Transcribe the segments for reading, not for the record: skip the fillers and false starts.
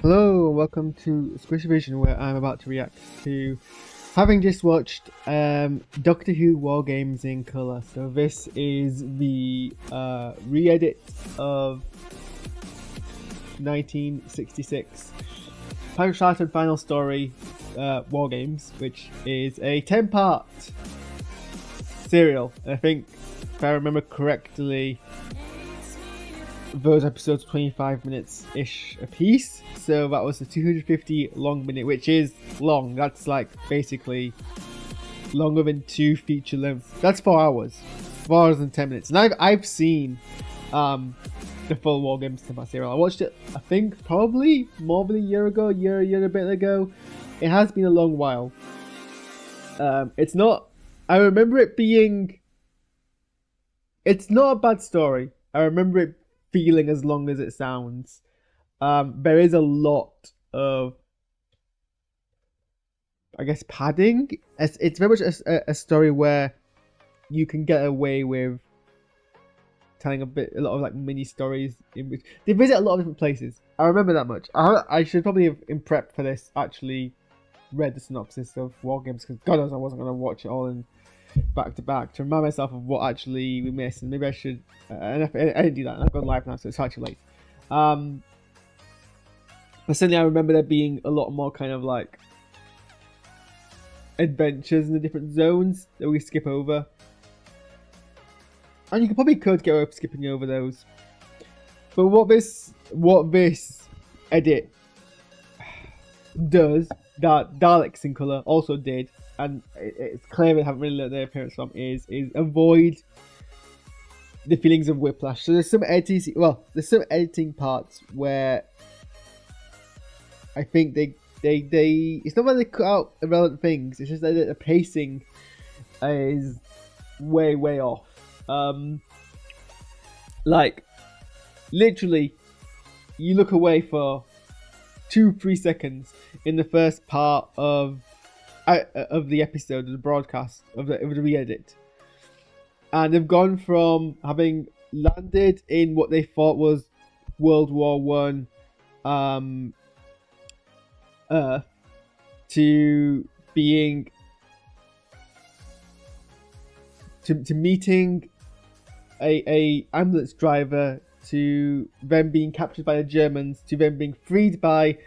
Hello, welcome to Squishy Vision, where I'm about to react to having just watched Doctor Who War Games in colour. So this is the re-edit of 1966 Pirate Charter and Final Story War Games, which is a 10-part serial. And I think, if I remember correctly, those episodes 25 minutes ish a piece, so that was a 250 long minute, which is long. That's like basically longer than 2 feature lengths. That's 4 hours, 4 hours and 10 minutes. And I've seen the full War Games 10-part serial. I watched it, I think, probably more than a year ago, year and a bit ago. It has been a long while. It's not, I remember it being, it's not a bad story. I remember it feeling as long as it sounds. There is a lot of, I guess, padding. It's very much a story where you can get away with telling a lot of like mini stories in which they visit a lot of different places. I remember that much. I should probably have, in prep for this, actually read the synopsis of War Games, because God knows I wasn't going to watch it all in back to back to remind myself of what actually we missed, and maybe I should. And I didn't do that. And I've gone live now, so it's far too late. But certainly, I remember there being a lot more kind of like adventures in the different zones that we skip over, and you probably could get away with skipping over those. But what this edit does, that Daleks in colour also did, and it's clear they haven't really learned their appearance from, is avoid the feelings of whiplash. So there's some editing parts where I think they it's not that they cut out irrelevant things, it's just that the pacing is way off. Like literally you look away for 2-3 seconds in the first part of the episode, of the broadcast, of the re-edit, and they've gone from having landed in what they thought was World War One Earth to being to meeting a ambulance driver, to them being captured by the Germans, to them being freed by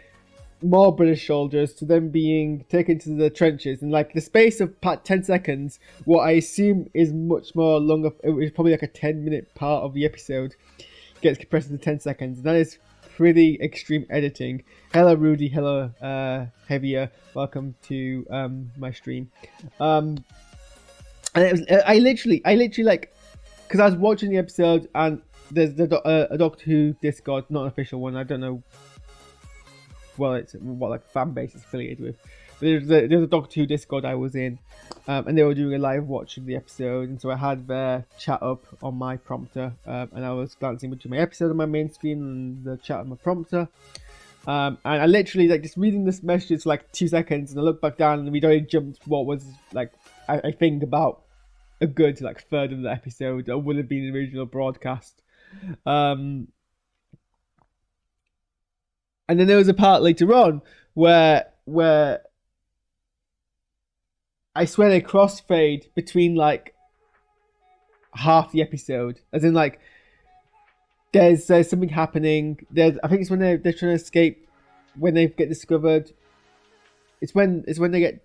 more British soldiers, to them being taken to the trenches. In like the space of 10 seconds, what I assume is much more longer, it was probably like a 10-minute part of the episode, gets compressed into 10 seconds. And that is pretty extreme editing. Hello Rudy, hello Heavier, welcome to my stream. And it was, I literally like, because I was watching the episode, and there's a Doctor Who Discord, not an official one, I don't know it's what like fan base is affiliated with, but there's a Doctor Who Discord I was in, and they were doing a live watch of the episode, and so I had their chat up on my prompter, and I was glancing between my episode on my main screen and the chat on my prompter, and I literally like just reading this message for like 2 seconds, and I looked back down and we'd already jumped what was like I think about a good like third of the episode that would have been the original broadcast. And then there was a part later on where I swear they crossfade between like half the episode, as in like there's something happening. I think it's when they're trying to escape, when they get discovered. It's when the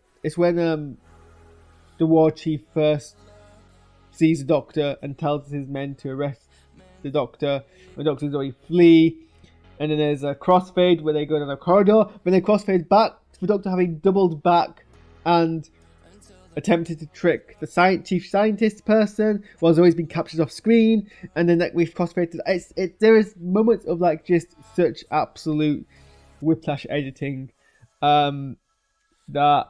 war chief first sees the Doctor and tells his men to arrest the Doctor. The Doctor's already flee. And then there's a crossfade where they go down a corridor. When they crossfade back to the Doctor having doubled back and attempted to trick the chief scientist person, while he's always been captured off screen. And then like we've crossfaded. There is moments of like just such absolute whiplash editing that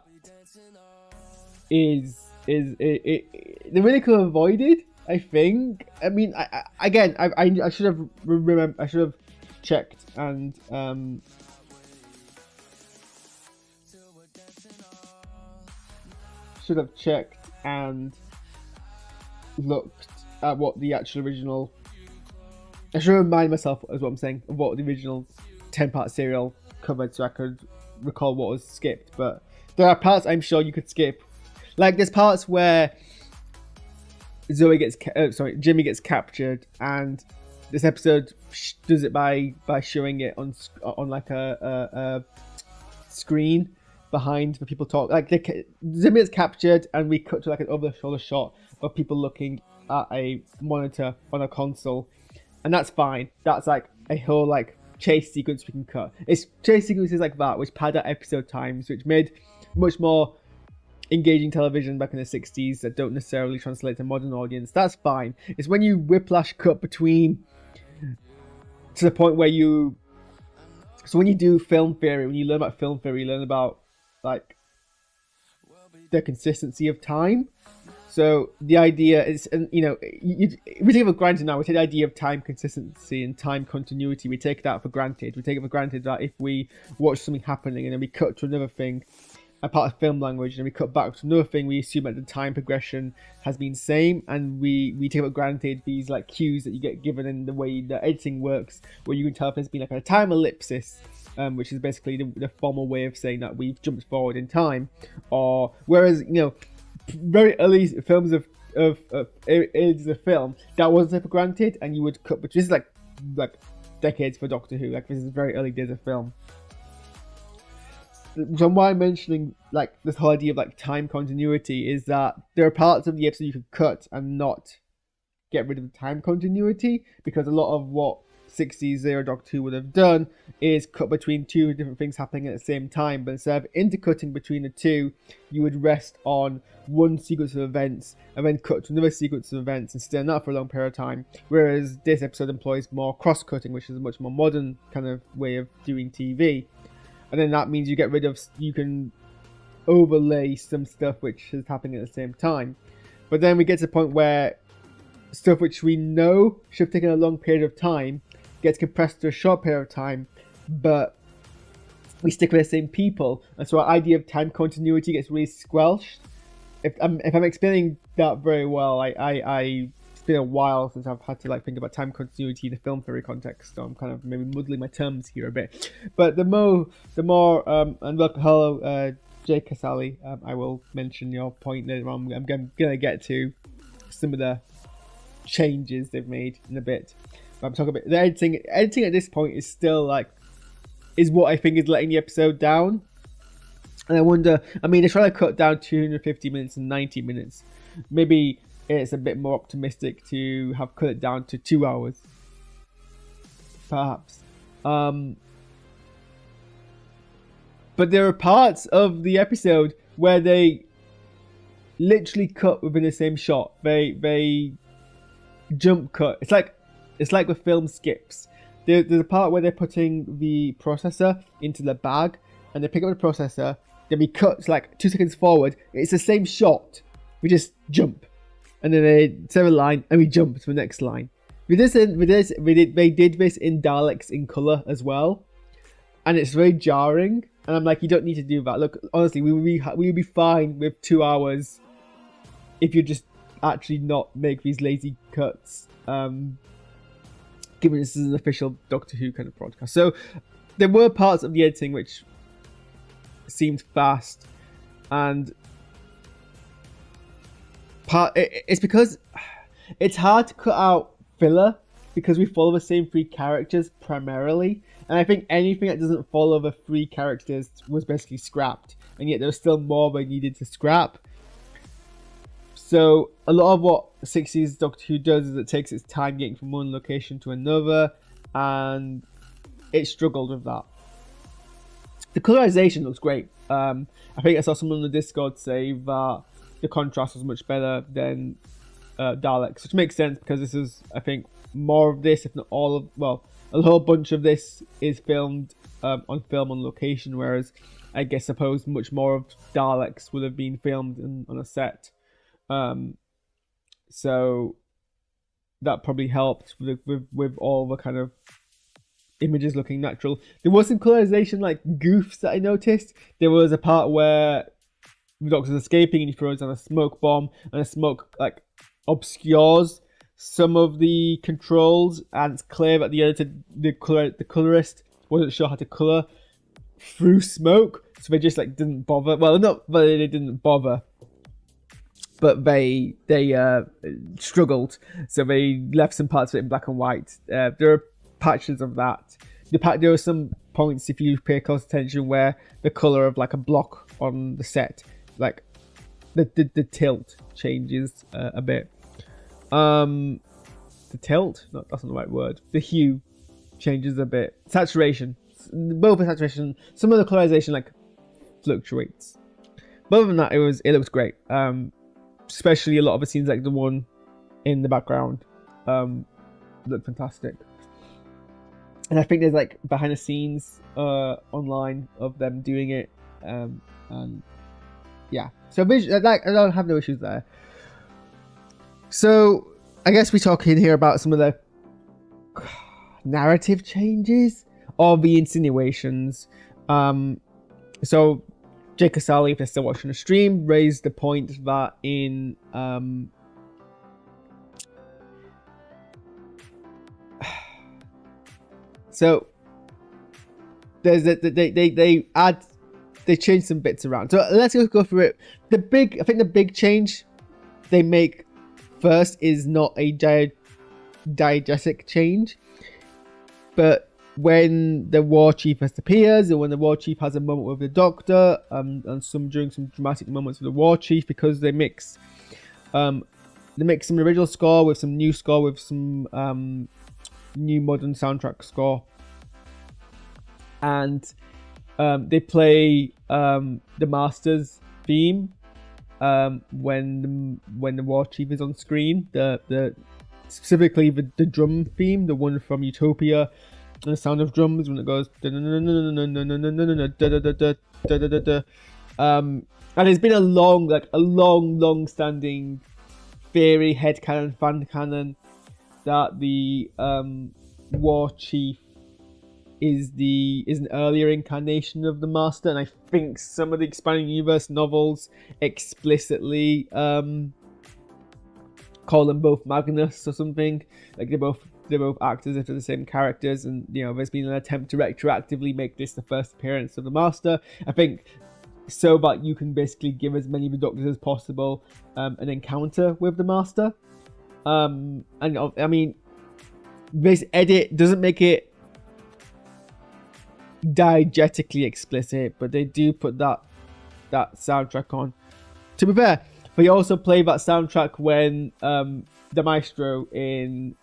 is they really could have avoided, I think. I mean, I should have I should have checked and looked at what the actual original. I should remind myself, as what I'm saying, of what the original 10-part serial covered so I could recall what was skipped. But there are parts I'm sure you could skip. Like there's parts where Jimmy gets captured, and this episode does it by showing it on like a screen behind where people talk. Like Jimmy gets captured, and we cut to like an over-the-shoulder shot of people looking at a monitor on a console, and that's fine. That's like a whole like chase sequence we can cut. It's chase sequences like that which pad out episode times, which made much more engaging television back in the 60s that don't necessarily translate to modern audience. That's fine. It's when you whiplash cut between to the point where so when you do film theory, when you learn about film theory, you learn about like the consistency of time. So the idea is, and we take it for granted now. We take the idea of time consistency and time continuity. We take that for granted. We take it for granted that if we watch something happening and then we cut to another thing, a part of film language, and we cut back to another thing, we assume that the time progression has been same, and we take for granted these like cues that you get given in the way that editing works, where you can tell if there's been like a time ellipsis, which is basically the formal way of saying that we've jumped forward in time, or whereas very early films of ages of film that wasn't taken for granted, and you would cut. But this is like decades for Doctor Who. Like this is very early days of film. So why I'm mentioning like this whole idea of like time continuity is that there are parts of the episode you could cut and not get rid of the time continuity, because a lot of what 60s Zero Doctor Who would have done is cut between two different things happening at the same time, but instead of intercutting between the two, you would rest on one sequence of events and then cut to another sequence of events and stay on that for a long period of time, whereas this episode employs more cross-cutting, which is a much more modern kind of way of doing TV. And then that means you can overlay some stuff which is happening at the same time. But then we get to the point where stuff which we know should have taken a long period of time gets compressed to a short period of time, but we stick with the same people. And so our idea of time continuity gets really squelched. If I'm explaining that very well, it's been a while since I've had to like think about time continuity in a film theory context, so I'm kind of maybe muddling my terms here a bit. But the more and look, hello, Jay Casali, I will mention your point later on. I'm gonna get to some of the changes they've made in a bit. But I'm talking about the editing. Editing at this point is still is what I think is letting the episode down. And I wonder, they try to cut down 250 minutes and 90 minutes. Maybe it's a bit more optimistic to have cut it down to 2 hours, perhaps. But there are parts of the episode where they literally cut within the same shot. They jump cut. It's like with film skips. There's a part where they're putting the processor into the bag, and they pick up the processor. Then we cut like 2 seconds forward. It's the same shot. We just jump. And then they say a line, and we jump to the next line. They did this in Daleks in colour as well, and it's very jarring. And I'm like, you don't need to do that. Look, honestly, we would be fine with 2 hours if you just actually not make these lazy cuts. Given this is an official Doctor Who kind of podcast, so there were parts of the editing which seemed fast, and it's because it's hard to cut out filler because we follow the same 3 characters primarily, and I think anything that doesn't follow the 3 characters was basically scrapped, and yet there's still more they needed to scrap. So a lot of what 60s Doctor Who does is it takes its time getting from one location to another, and it struggled with that. The colorization looks great. I think I saw someone on the Discord say that the contrast was much better than Daleks, which makes sense because this is, I think, more of this, if not all of, well, a whole bunch of this is filmed on location, whereas I suppose much more of Daleks would have been filmed on a set. So that probably helped with all the kind of images looking natural. There was some colorization like goofs that I noticed. There was a part where the Doctor's escaping and he throws down a smoke bomb, and the smoke like obscures some of the controls, and it's clear that the colorist wasn't sure how to color through smoke, so they just like didn't bother. Well, not but they didn't bother, but they struggled, so they left some parts of it in black and white. There are patches of that. There are some points, if you pay close attention, where the color of like a block on the set, like the tilt changes a bit. The tilt, no, that's not the right word. The hue changes a bit. Saturation, both the saturation, some of the colorization like fluctuates. But other than that, it looks great. Especially a lot of the scenes, like the one in the background, look fantastic. And I think there's like behind the scenes online of them doing it, and yeah. So like, I don't have no issues there. So I guess we're talking here about some of the narrative changes or the insinuations. So Jay Casali, if they're still watching the stream, raised the point that in so there's they change some bits around. So let's just go through it. I think the big change they make first is not a diegetic change, but when the war chief first appears, or when the war chief has a moment with the Doctor, and during some dramatic moments with the war chief, because they mix some original score with some new score with some new modern soundtrack score, and they play the Master's theme when the war chief is on screen. The specifically the drum theme, the one from Utopia. The sound of drums when it goes and it's been a long standing theory, headcanon, fan canon, that the war chief is an earlier incarnation of the Master, and I think some of the expanding universe novels explicitly call them both Magnus or something. Like they're both actors into the same characters, and there's been an attempt to retroactively make this the first appearance of the Master, I think, so that you can basically give as many of the Doctors as possible an encounter with the Master. And I mean, this edit doesn't make it diegetically explicit, but they do put that soundtrack on. To be fair, they also play that soundtrack when the Maestro in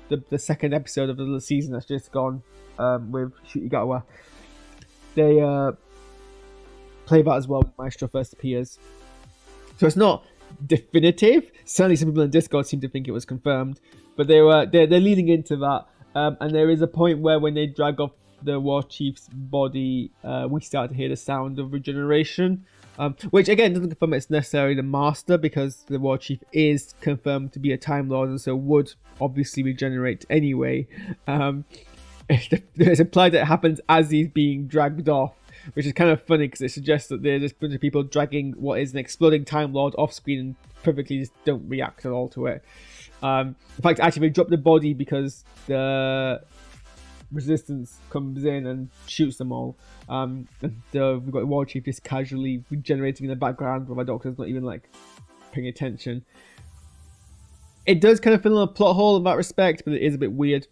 the second episode of the season that's just gone with Shutigawa. They play that as well when Maestro first appears. So it's not definitive. Certainly some people in Discord seem to think it was confirmed, but they're leading into that. And there is a point where when they drag off the war chief's body, we start to hear the sound of regeneration, which again doesn't confirm it's necessarily the Master, because the war chief is confirmed to be a Time Lord and so would obviously regenerate anyway. It's implied that it happens as he's being dragged off, which is kind of funny because it suggests that there's just a bunch of people dragging what is an exploding Time Lord off screen and perfectly just don't react at all to it. In fact, actually, they drop the body because the Resistance comes in and shoots them all. And we've got the War Chief just casually regenerating in the background, where my Doctor's not even like paying attention. It does kind of fill in a plot hole in that respect, but it is a bit weird.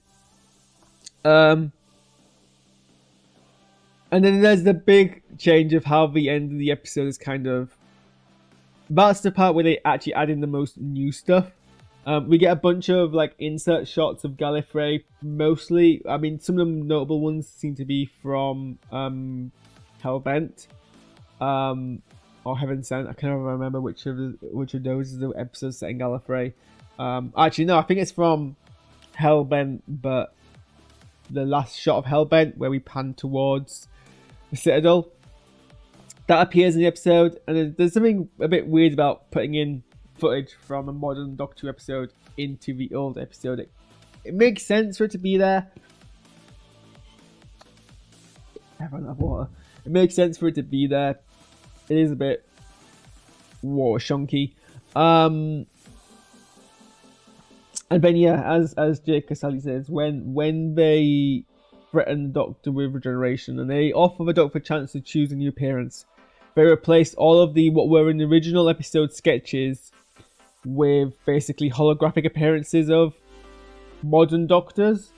And then there's the big change of how the end of the episode is kind of... That's the part where they actually add in the most new stuff. We get a bunch of like insert shots of Gallifrey, mostly. I mean, some of the notable ones seem to be from Hellbent or Heaven Sent. I can't remember which of those is the episodes set in Gallifrey. Actually, no, I think it's from Hellbent, but the last shot of Hellbent where we pan towards the Citadel, that appears in the episode, and there's something a bit weird about putting in footage from a modern Doctor Who episode into the old episode. It makes sense for it to be there. Everyone have water. It makes sense for it to be there. It is a bit water shonky. And then yeah, as Jake Casali says, when they threaten the Doctor with regeneration, and they offer the Doctor a chance to choose a new appearance. They replaced all of the what were in the original episode sketches with basically holographic appearances of modern Doctors.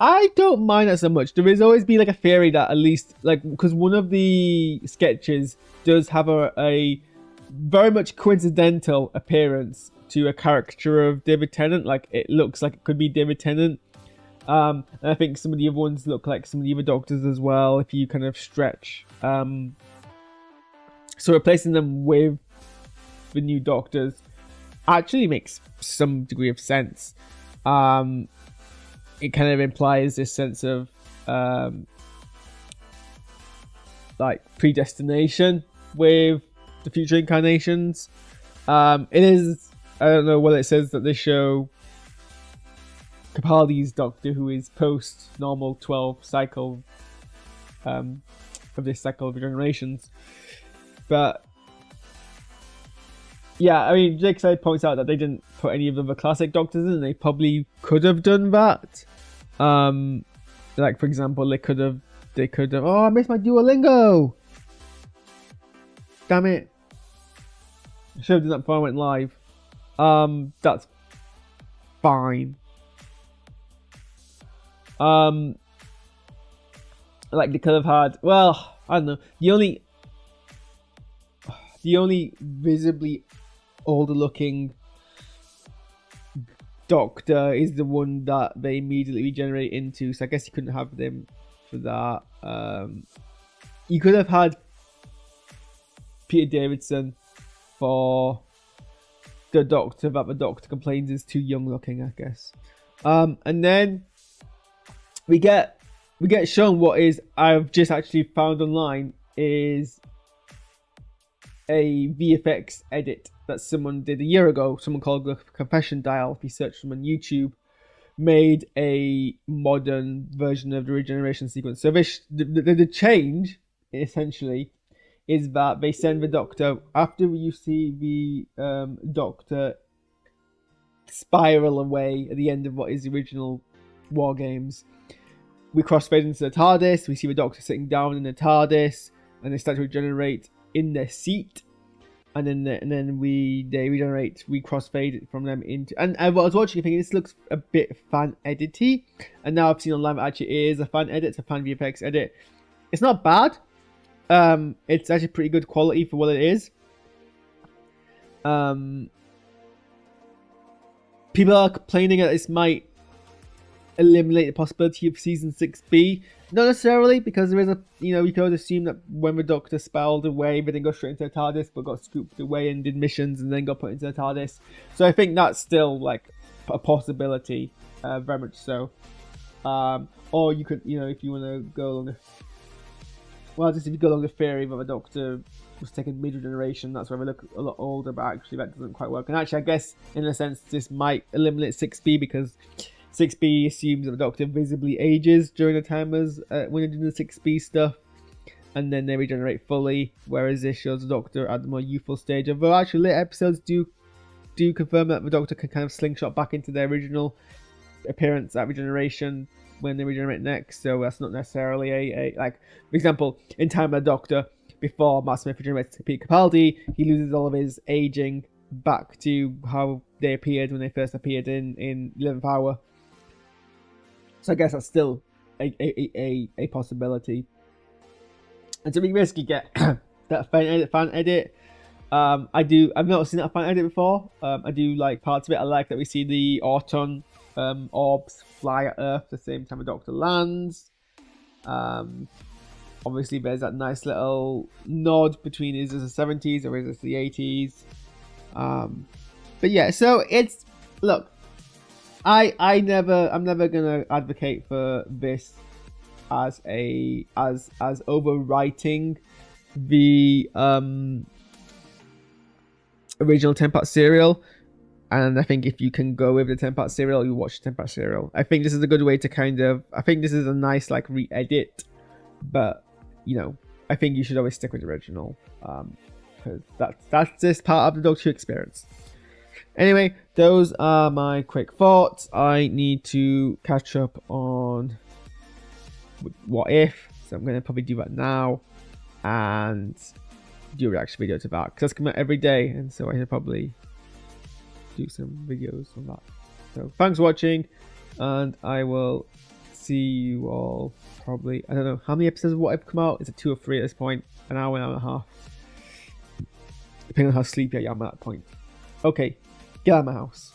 I don't mind that so much. There has always been like a theory that at least like because one of the sketches does have a very much coincidental appearance to a caricature of David Tennant. Like it looks like it could be David Tennant. And I think some of the other ones look like some of the other Doctors as well if you kind of stretch. So replacing them with the new Doctors actually makes some degree of sense. It kind of implies this sense of like predestination with the future incarnations. It is, I don't know whether it says that they show Capaldi's Doctor, who is post normal 12 cycle of this cycle of regenerations, but yeah, I mean, Jake Side points out that they didn't put any of the classic Doctors in, and they probably could have done that. Like for example, they could have. Oh, I missed my Duolingo. Damn it! I should have done that before I went live. That's fine. Like they could have had. Well, I don't know. The only visibly older looking Doctor is the one that they immediately regenerate into, so I guess you couldn't have them for that. You could have had Peter Davidson for the Doctor that the Doctor complains is too young looking, I guess. And then we get shown what is, I've just actually found online, is a VFX edit that someone did a year ago. Someone called the Confession Dial, if you search them on YouTube, made a modern version of the regeneration sequence. So the change essentially is that they send the Doctor, after you see the Doctor spiral away at the end of what is the original War Games, we crossfade into the TARDIS. We see the Doctor sitting down in the TARDIS, and they start to regenerate in their seat, and then they regenerate. We crossfade from them into, and I was watching thinking this looks a bit fan edity, and now I've seen online that actually is a fan edit, it's a fan VFX edit. It's not bad. It's actually pretty good quality for what it is. People are complaining that this might eliminate the possibility of season 6B. Not necessarily, because there is you could assume that when the Doctor spiraled away, they didn't go straight into the TARDIS, but got scooped away and did missions and then got put into the TARDIS. So I think that's still like a possibility, very much so. Or you could, if you want to go along if you go along the theory that the Doctor was taken mid-regeneration, that's where they look a lot older, but actually that doesn't quite work. And actually, I guess, in a sense, this might eliminate 6B, because 6B assumes that the Doctor visibly ages during the time as when they're doing the 6B stuff, and then they regenerate fully, whereas this shows the Doctor at the more youthful stage. Although actually later episodes do confirm that the Doctor can kind of slingshot back into their original appearance at regeneration when they regenerate next, so that's not necessarily a like, for example, in Time of the Doctor, before Matt Smith regenerates to Peter Capaldi, he loses all of his aging back to how they appeared when they first appeared in 11th Hour. So I guess that's still a possibility. And so we basically get that fan edit. I've not seen that fan edit before. I do like parts of it. I like that we see the Auton orbs fly at Earth at the same time the Doctor lands. Obviously there's that nice little nod between is this the 70s or is this the 80s. But yeah, so it's, look, I'm never gonna advocate for this as overwriting the original 10-part serial. And I think if you can go with the 10-part serial, you watch the 10-part serial. I think this is a good way to I think this is a nice like re-edit, but I think you should always stick with the original, because that's just part of the Doctor Who experience. Anyway, those are my quick thoughts. I need to catch up on What If, so I'm going to probably do that now and do a reaction video to that, because that's coming out every day, and so I should probably do some videos on that. So thanks for watching, and I will see you all probably, I don't know how many episodes of What If come out. Is it 2 or 3 at this point? An hour and a half, depending on how sleepy I am at that point. Okay, get out of my house.